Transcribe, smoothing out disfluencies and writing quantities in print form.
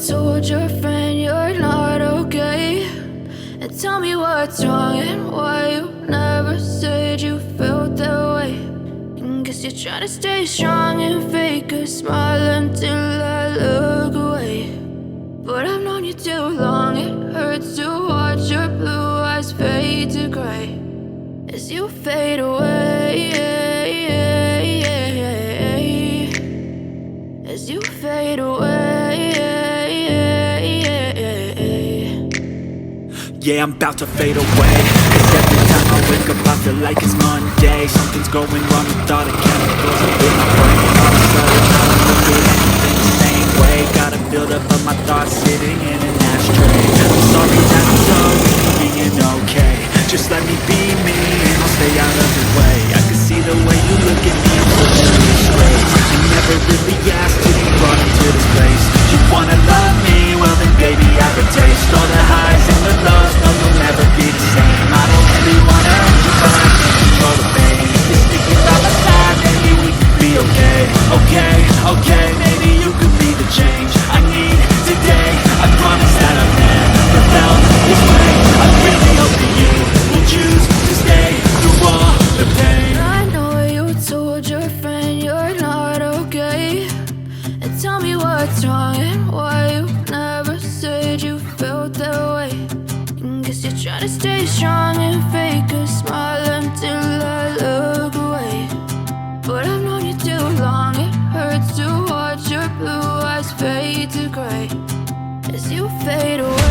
told your friend you're not okay. And tell me what's wrong and why you never said you felt that way. And guess you're trying to stay strong and fake a smile until I look away. But I've known you too long, it hurts to watch your blue eyes fade to gray as you fade away. As you fade away. Yeah, I'm about to fade away. Cause every time I wake up I feel like it's Monday. Something's going wrong with all the chemicals up in my brain. All of a sudden I don't look at anything the same way. Got a build-up of my thoughts sitting in an ashtray. I'm sorry that I'm so being okay. Just let me be me and I'll stay out of your way. I can see the way you look at me, I'm so straight. I never really asked to be brought into this place. You wanna love me? Well then baby I could taste all the highs and the lows. No, you'll never be the same. I don't really wanna hurt you, but I can't control the pain. You're sticking by my side, maybe we could be okay. Okay, okay, maybe you could be the change I need today. I promise that I've never felt this way. I really hope that you will choose to stay through all the pain. I know you told your friend you're not okay. And tell me what's wrong and why you never said you felt that way. And guess you're trying to stay strong and fake a smile until I look away. But I've known you too long, it hurts to watch your blue eyes fade to gray as you fade away.